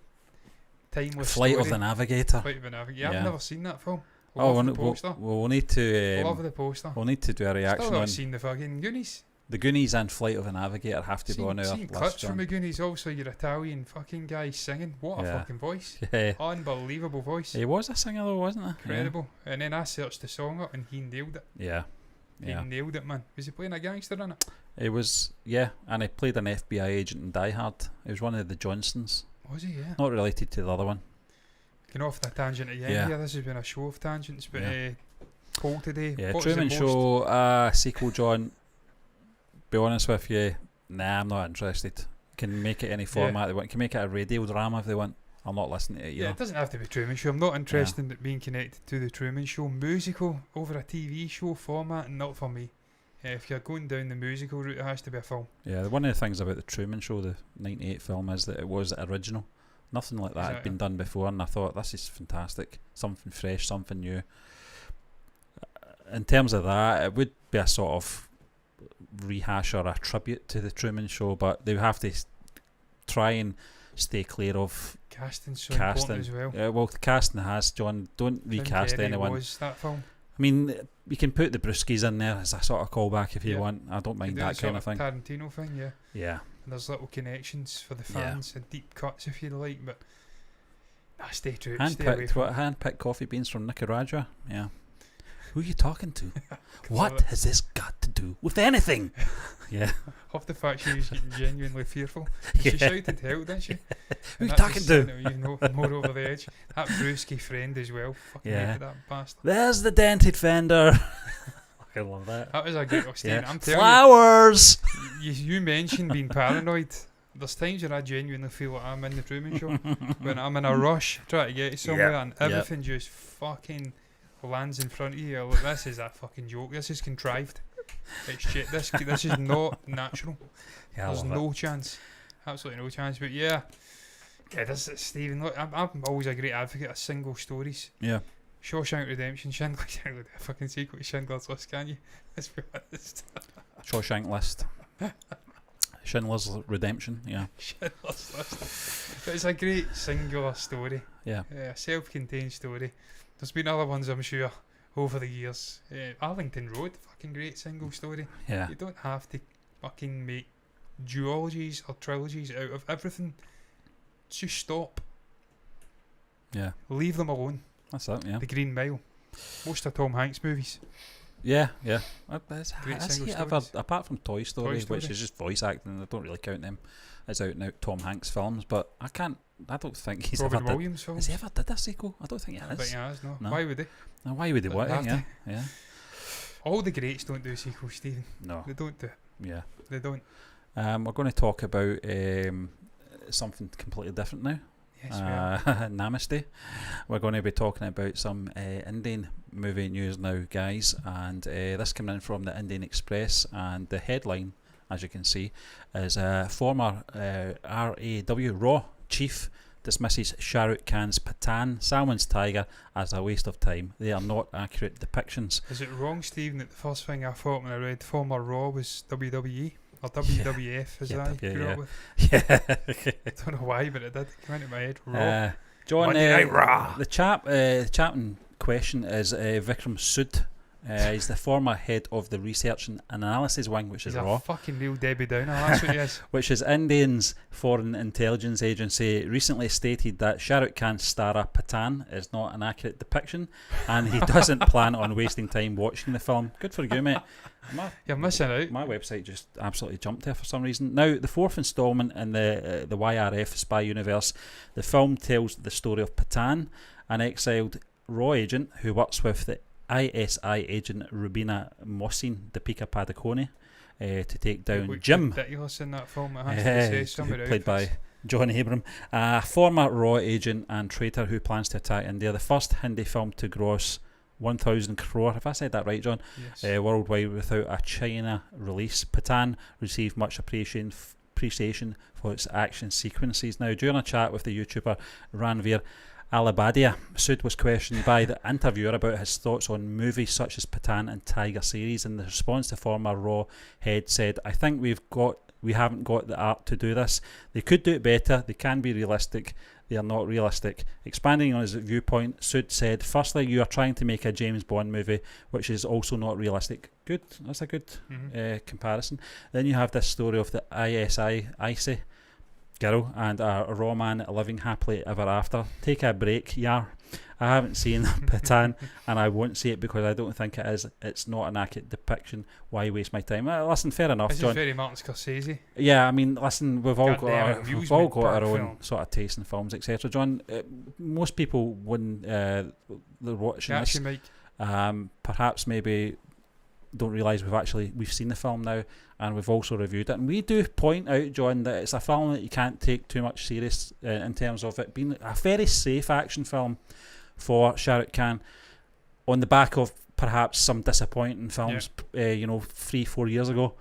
timeless Flight story. of the Navigator. Flight of the Navigator. Yeah, I've never seen that film. We'll need to. Love the poster. We'll need to do a reaction Still not on. Seen the fucking Goonies. The Goonies and Flight of the Navigator have to be on our list. Cuts from the Goonies. Also, your Italian fucking guy singing. What a fucking voice! Yeah. Unbelievable voice. He was a singer though, wasn't he? Incredible. Yeah. And then I searched the song up, and he nailed it. Yeah. He nailed it, man. Was he playing a gangster in it? He was, and he played an FBI agent in Die Hard. He was one of the Johnsons. Was he? Yeah. Not related to the other one. Getting off the tangent again. Yeah, this has been a show of tangents, but poll today. Yeah, what Truman Show sequel, John. Be honest with you, nah, I'm not interested. Can make it any format they want. Can make it a radio drama if they want. I'll not listen to it. Yeah, it doesn't have to be Truman Show. I'm not interested in it being connected to the Truman Show. Musical over a TV show format, not for me. If you're going down the musical route, it has to be a film. Yeah, one of the things about the Truman Show, the '98 film, is that it was original. Nothing like that had been done before, and I thought, this is fantastic. Something fresh, something new. In terms of that, it would be a sort of rehash or a tribute to the Truman Show, but they would have to try and stay clear of casting. Important as well. Yeah, well, the casting has, John. Don't recast anyone. Was that film? I mean, you can put the Brewskis in there as a sort of callback if you want. I don't mind that kind of thing. Tarantino thing, yeah. Yeah. And there's little connections for the fans and deep cuts if you like, but stay true. Hand-picked coffee beans from Nicaragua. Yeah. Who are you talking to? What has this got to do with anything? Yeah. Off the fact she was getting genuinely fearful. She shouted hell, didn't she? Who are you talking to? Even more over the edge. That Brewski friend as well. Fucking hated that bastard. There's the dented fender. I love that. That was a great statement. I'm telling Flowers! You mentioned being paranoid. There's times where I genuinely feel like I'm in the Truman Show. When I'm in a rush trying to get to somewhere and everything just fucking lands in front of you. Like, this is a fucking joke. This is contrived. It's shit. This is not natural. Yeah, There's no chance. Absolutely no chance. But yeah, this is Stephen. Look, I'm always a great advocate of single stories. Yeah. Shawshank Redemption, Schindler's List. I fucking sequel to Schindler's List, can you? Let's be honest. Shawshank List. Schindler's Redemption, yeah. Schindler's List. But it's a great singular story. Yeah. A self-contained story. There's been other ones, I'm sure, over the years. Arlington Road, fucking great single story. Yeah. You don't have to fucking make duologies or trilogies out of everything. Just stop. Yeah. Leave them alone. That's it, yeah. The Green Mile. Most of Tom Hanks movies. Yeah. Great Has single he ever, stories. apart from Toy Story, Story. which is just voice acting, I don't really count them as out and out Tom Hanks films, but I don't think he's Robin ever did. Williams films. Has he ever did a sequel? I don't think he I think has. he has, no. No. Why would he? Now, why would he But want they it? have Yeah. All the greats don't do sequels, Stephen. No. They don't do it. Yeah. They don't. We're going to talk about something completely different now. Yes, we are. Namaste. We're going to be talking about some Indian movie news now, guys, and this coming in from the Indian Express, and the headline, as you can see, is former RAW chief dismisses Shah Rukh Khan's Pathaan, Salman's Tiger, as a waste of time. They are not accurate depictions. Is it wrong, Stephen, that the first thing I thought when I read former Raw was WWE? Or WWF, as I grew up with? Yeah. I don't know why, but it did come into my head. Raw. John, Monday Night Raw. the chap in question is Vikram Sood. He's the former head of the research and analysis wing, which He's is a RAW, fucking real Debbie Downer, that's what he is. which is India's foreign intelligence agency, recently stated that Shah Rukh Khan's star Pathaan is not an accurate depiction, and he doesn't plan on wasting time watching the film. Good for you, mate. You're missing out. My website just absolutely jumped there for some reason. Now, the fourth instalment in the YRF spy universe, the film tells the story of Pathaan, an exiled RAW agent who works with the ISI agent Rubina Mohsin Deepika Padukone to take down Looked Jim, ridiculous in that film, I have to say. Some of the played by outfits. John Abram, a former RAW agent and traitor who plans to attack India. The first Hindi film to gross 1,000 crore, if I said that right, John, Yes. worldwide without a China release. Pathaan received much appreciation for its action sequences. Now, during a chat with the YouTuber Ranveer Alabadia, Sood was questioned by the interviewer about his thoughts on movies such as Pathaan and Tiger series. In the response, the former RAW head said, "I think we haven't got the art to do this. They could do it better. They can be realistic. They are not realistic." Expanding on his viewpoint, Sood said, "Firstly, you are trying to make a James Bond movie, which is also not realistic." Good, that's a good comparison. Then you have this story of the ISI girl and a raw man living happily ever after. Take a break, yar. I haven't seen Pathaan, and I won't see it because I don't think it is. It's not an accurate depiction. Why waste my time? Listen, fair enough, This John. is very Martin Scorsese. Yeah, I mean, listen, we've all got Goddamn our, amusement we've all got our park own film. sort of taste in films, etc. John, most people when they're watching this, Action Mike. perhaps maybe don't realise we've seen the film now, and we've also reviewed it, and we do point out, John, that it's a film that you can't take too much serious in terms of it being a very safe action film for Shah Rukh Khan, on the back of perhaps some disappointing films 3-4 years ago.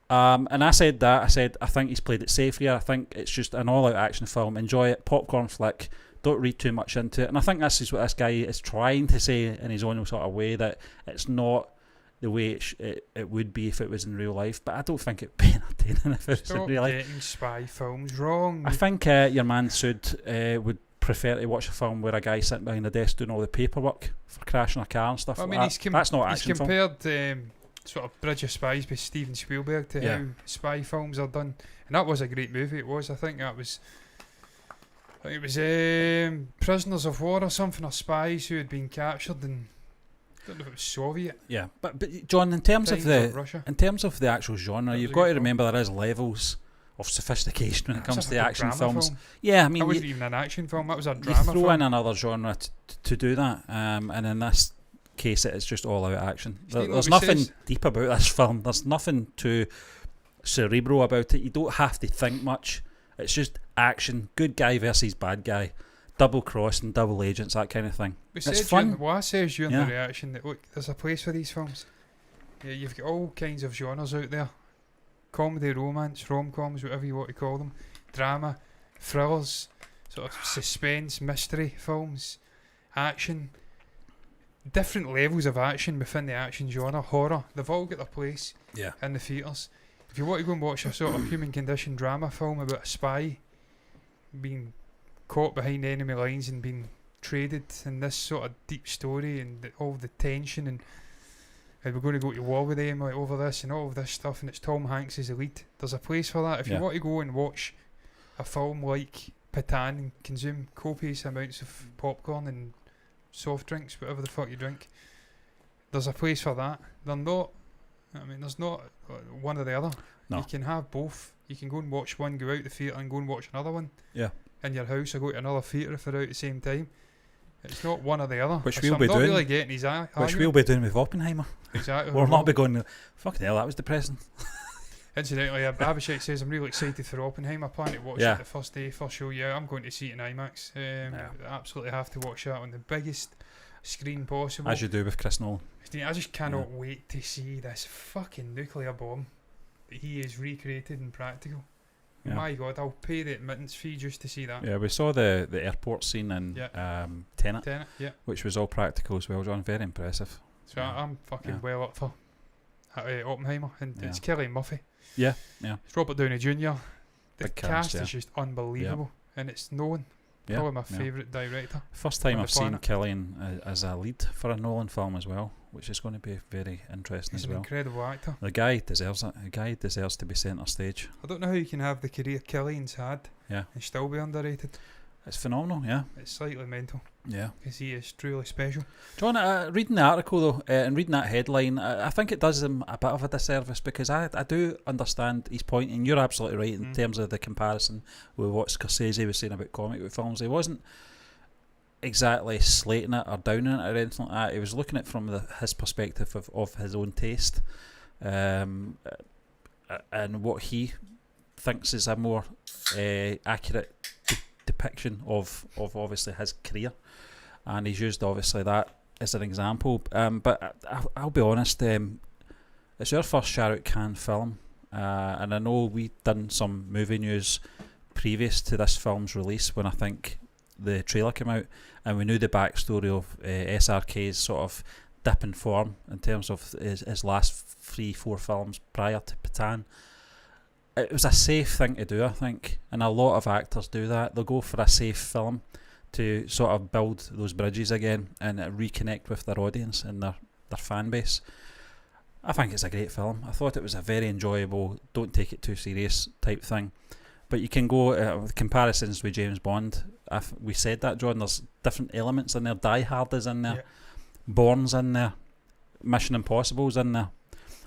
And I said I think he's played it safe here. I think it's just an all-out action film. Enjoy it, popcorn flick. Don't read too much into it. And I think this is what this guy is trying to say in his own sort of way, that it's not the way it would be if it was in real life. But I don't think it'd be entertaining if it was in real life. Getting spy films wrong. I think your man Sood would prefer to watch a film where a guy sitting behind the desk doing all the paperwork for crashing a car and stuff. I mean, like that. That's not action he's film. compared sort of Bridge of Spies by Steven Spielberg to how spy films are done, and that was a great movie. It was. I think it was Prisoners of War or something, or spies who had been captured in, I don't know if it was Soviet. Yeah, but John, in terms of Russia. the actual genre, That you've was a got good to film. remember there is levels of sophistication when it That was comes a to the fucking action drama films. film. Yeah, I That mean, wasn't even an action film. That was a you drama throw film. in another genre to do that, and in this case, it is just all out action. Stephen, There's what we nothing says- deep about this film. There's nothing too cerebral about it. You don't have to think much. It's just action, good guy versus bad guy, double cross and double agents, that kind of thing. We It's said fun. What I said during Yeah. the reaction that look, there's a place for these films. Yeah, you've got all kinds of genres out there. Comedy, romance, rom-coms, whatever you want to call them. Drama, thrillers, sort of suspense, mystery films, action. Different levels of action within the action genre. Horror. They've all got their place in the theatres. If you want to go and watch a sort of human condition drama film about a spy being caught behind enemy lines and being traded in this sort of deep story and all the tension and we're going to go to war with them like, over this and all of this stuff, and it's Tom Hanks as the lead, there's a place for that. If you want to go and watch a film like Pathaan and consume copious amounts of popcorn and soft drinks, whatever the fuck you drink, there's a place for that. There's not one or the other. No. You can have both. You can go and watch one, go out the theatre and go and watch another one in your house, or go to another theatre if they're out at the same time. It's not one or the other. Which we'll be doing. Really getting his which we'll be doing with Oppenheimer. Exactly. We'll not be going, fucking hell, that was depressing. Incidentally, Abhishek says I'm really excited for Oppenheimer. I plan to watch it the first day, first show. Yeah, I'm going to see it in IMAX. Absolutely have to watch that on the biggest screen possible. As you do with Chris Nolan. I just cannot wait to see this fucking nuclear bomb that he has recreated in practical. Yeah. My God, I'll pay the admittance fee just to see that. Yeah, we saw the airport scene in Tenet, which was all practical as well, John. Very impressive. So I'm fucking well up for Oppenheimer, and it's Cillian Murphy. Yeah. It's Robert Downey Jr. The Big cast is just unbelievable, and it's Nolan. Probably my favourite director. First time I've seen Cillian as a lead for a Nolan film as well, which is going to be very interesting as well. He's an incredible actor. The guy deserves it. The guy deserves to be centre stage. I don't know how you can have the career Cillian's had and still be underrated. It's phenomenal, yeah. It's slightly mental. Yeah. Because he is truly special. John, reading the article though, and reading that headline, I think it does him a bit of a disservice, because I do understand his point, and you're absolutely right in terms of the comparison with what Scorsese was saying about comic book films. He wasn't exactly slating it or downing it or anything like that. He was looking at it from his perspective of his own taste, and what he thinks is a more accurate depiction of obviously his career, and he's used obviously that as an example. But I'll be honest, it's our first Shah Rukh Khan film, and I know we've done some movie news previous to this film's release when I think the trailer came out, and we knew the backstory of SRK's sort of dip in form in terms of his last 3-4 films prior to Pathaan. It was a safe thing to do, I think, and a lot of actors do that. They'll go for a safe film to sort of build those bridges again and reconnect with their audience and their fan base. I think it's a great film. I thought it was a very enjoyable, don't take it too serious type thing. But you can go with comparisons with James Bond. We said that, John. There's different elements in there. Die Hard is in there. Bourne's in there. Mission Impossible's in there.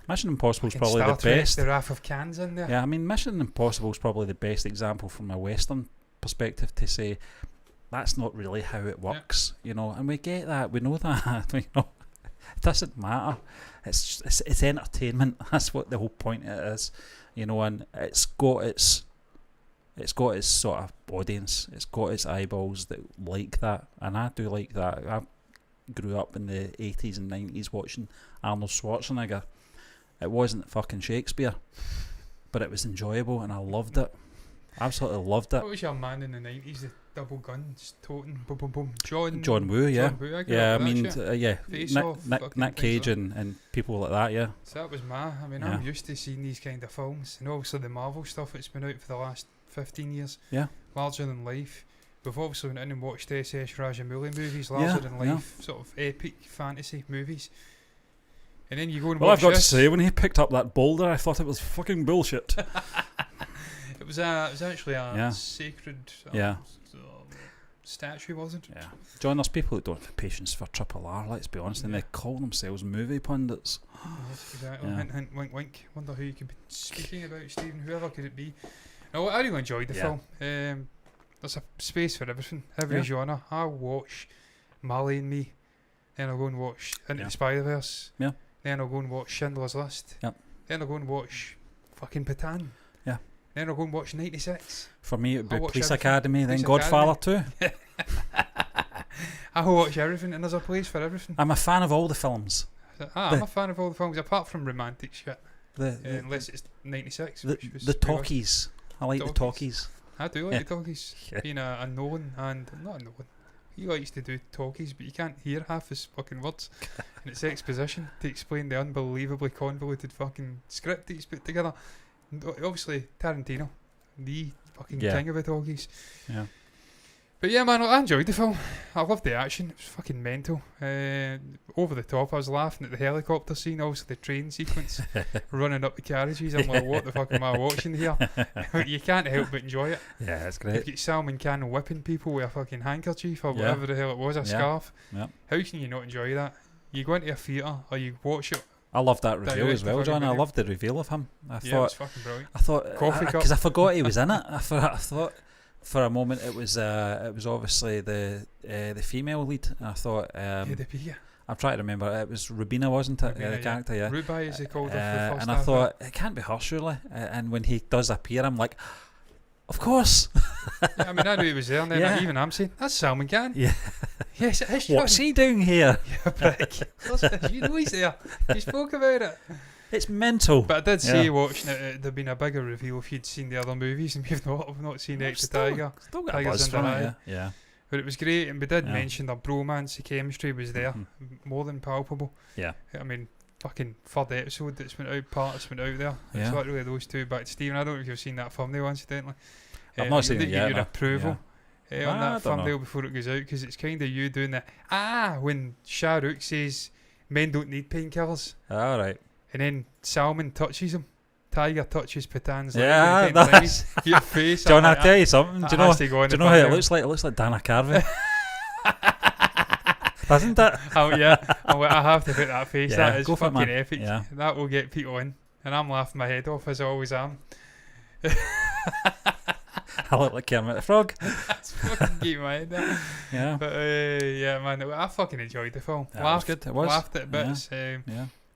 Mission Impossible is probably the best. The Wrath of Khan's in there. Yeah, I mean, Mission Impossible is probably the best example from a Western perspective to say that's not really how it works, you know. And we get that, we know that. You know, it doesn't matter. It's entertainment. That's what the whole point it is, you know. And it's got its sort of audience. It's got its eyeballs that like that, and I do like that. I grew up in the 80s and 90s watching Arnold Schwarzenegger. It wasn't fucking Shakespeare, but it was enjoyable, and I loved it. Absolutely loved it. What was your man in the 90s? The double guns, toting, boom, boom, boom. John Woo, yeah. John Woo, I mean, Nick Cage and people like that, yeah. So that was I'm used to seeing these kind of films, and obviously the Marvel stuff that's been out for the last 15 years. Yeah. Larger than life. We've obviously went in and watched S.S. Rajamouli movies, larger than life, sort of epic fantasy movies. And then you go and watch I've got to say, when he picked up that boulder, I thought it was fucking bullshit. It was actually a sacred statue, wasn't it? Yeah. John, there's people that don't have patience for Triple R, let's be honest, and they call themselves movie pundits. Yes, exactly. Yeah. Hint, hint, wink, wink. Wonder who you could be speaking about, Stephen. Whoever could it be? No, I really enjoyed the film. There's a space for everything, every genre. I'll watch Marley and Me, then I'll go and watch Into the Spider-Verse. Yeah. Then I'll go and watch Schindler's List. Yep. Then I'll go and watch fucking Pathaan. Yeah. Then I'll go and watch 96. For me, it would be Police Academy, then Godfather 2. I'll watch everything, and there's a place for everything. I'm a fan of all the films. I'm a fan of all the films apart from romantic shit. Unless it's 96. Which was the talkies. I like the talkies. I do like the talkies. Being a Nolan and not a Nolan. He likes to do talkies, but you can't hear half his fucking words. And it's exposition to explain the unbelievably convoluted fucking script that he's put together. And obviously, Tarantino, the fucking king of the talkies. Yeah. But yeah, man, I enjoyed the film. I loved the action. It was fucking mental. Over the top. I was laughing at the helicopter scene, obviously the train sequence, running up the carriages. I'm like, what the fuck am I watching here? You can't help but enjoy it. Yeah, it's great. You've got Salman Khan whipping people with a fucking handkerchief or whatever the hell it was, a scarf. Yeah. How can you not enjoy that? You go into a theatre or you watch it. I love that reveal as well, John. I loved the reveal of him. It was fucking brilliant. I thought Coffee cup. because I forgot he was in it. I thought for a moment it was obviously the female lead. And I thought I'm trying to remember. It was Rubina, wasn't it? The character, yeah. Rubai, as they called her. And I thought it can't be her surely. And when he does appear, I'm like, of course. I mean, I knew he was there, and then even I'm saying, that's Salman Khan. Yeah. Yes, it is. What's he doing here? Yeah, prick. You know he's there. You spoke about it. It's mental. But I did say watching it, there'd been a bigger reveal if you'd seen the other movies, and we've not seen X the Tiger. Still got a buzz from it, yeah. But it was great, and we did mention the bromance, the chemistry was there, more than palpable. Yeah. I mean, fucking third episode that's went out, part that's went out there. Yeah. It's literally those two back to Stephen. I don't know if you've seen that thumbnail, incidentally. I've not seen it yet. Your approval on that thumbnail know. before it goes out, because it's kind of you doing the when Shah Rukh says men don't need painkillers. All right. And then Salman touches him. Tiger touches Pathaan's leg. Yeah, that's your face. John, I'll tell you something. Do you know how it looks like? It looks like Dana Carvey. Doesn't it? Oh yeah. I have to put that face. Yeah, that is go for fucking it, man. epic. Yeah. That will get people in. And I'm laughing my head off, as I always am. I look like Kermit the Frog. That's fucking keep my head down. Yeah. But yeah, man, I fucking enjoyed the film. Yeah, laughed, it was. Laughed at bits. Yeah.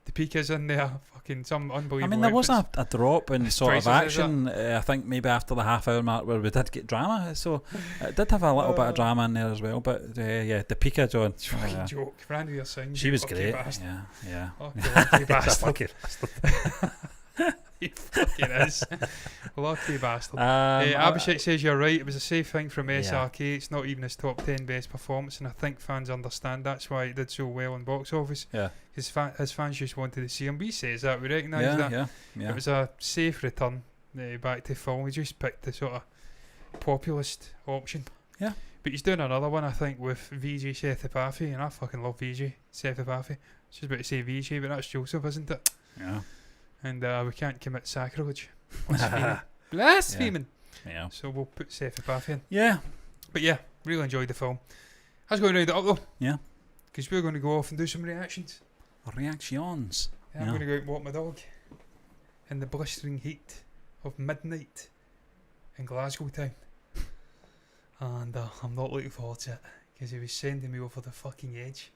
The Pika's in there, fucking some unbelievable. I mean, there was a drop in sort of action. I think maybe after the half-hour mark where we did get drama, so it did have a little bit of drama in there as well. But yeah, the Pika, John. Fucking joke. Randy Singh. She was great. Bastard. Yeah. Lucky bastard. Lucky bastard. He fucking is. Lucky bastard. Abhishek says you're right. It was a safe thing from SRK. It's not even his top 10 best performance, and I think fans understand that's why it did so well in box office. Yeah. His fans just wanted to see him. He says that. We recognise that. Yeah. It was a safe return back to film. He just picked the sort of populist option. Yeah. But he's doing another one, I think, with Vijay Sethupathi, and I fucking love Vijay Sethupathi. I was just about to say Vijay, but that's Joseph, isn't it? Yeah. And we can't commit sacrilege. Blaspheming. Yeah. So we'll put Sethupathi in. Yeah. But yeah, really enjoyed the film. I was going to round it up though. Yeah. Because we're going to go off and do some reactions. Reactions. Yeah, I'm going to go out and walk my dog in the blistering heat of midnight in Glasgow town. And I'm not looking forward to it, because he was sending me over the fucking edge.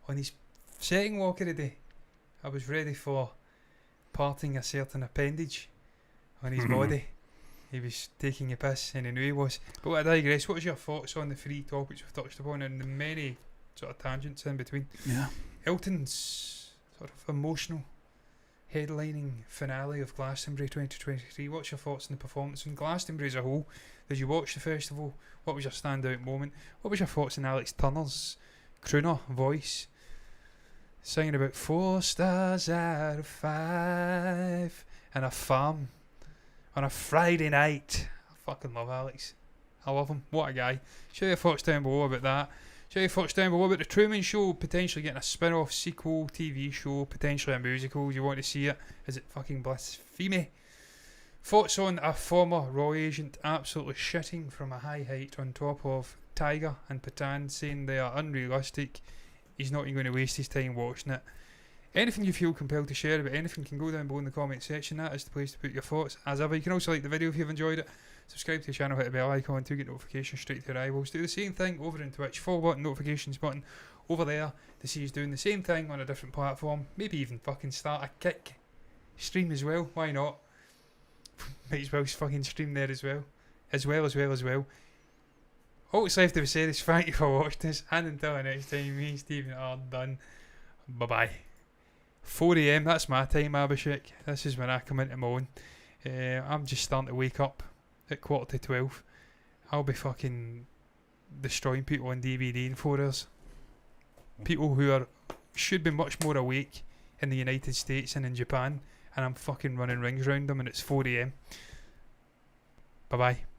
On his setting walk of the day, I was ready for parting a certain appendage on his body. He was taking a piss, and he knew he was. But I digress. What was your thoughts on the three topics we've touched upon and the many sort of tangents in between? Yeah. Elton's sort of emotional headlining finale of Glastonbury 2023. What's your thoughts on the performance in Glastonbury as a whole? Did you watch the festival? What was your standout moment? What was your thoughts on Alex Turner's crooner voice, singing about 4 stars out of 5 and a farm on a Friday night? I fucking love Alex. I love him. What a guy. Share your thoughts down below about that. Share your thoughts down below about the Truman Show potentially getting a spin-off sequel, TV show, potentially a musical. You want to see it? Is it fucking blasphemy? Thoughts on a former Roy agent absolutely shitting from a high height on top of Tiger and Pathaan, saying they are unrealistic. He's not even going to waste his time watching it. Anything you feel compelled to share about anything can go down below in the comment section. That is the place to put your thoughts. As ever, you can also like the video if you've enjoyed it. Subscribe to the channel, hit the bell icon to get notifications straight to your eyeballs. Do the same thing over in Twitch. Follow button, notifications button over there to see us doing the same thing on a different platform. Maybe even fucking start a kick stream as well. Why not? Might as well fucking stream there as well. As well. All that's left to be said is thank you for watching this, and until the next time, me, Stephen, are done. Bye bye. 4 a.m. That's my time, Abhishek. This is when I come into my own. I'm just starting to wake up at 11:45. I'll be fucking destroying people on DVD in 4 hours. People who should be much more awake in the United States and in Japan, and I'm fucking running rings around them, and it's 4 a.m. Bye bye.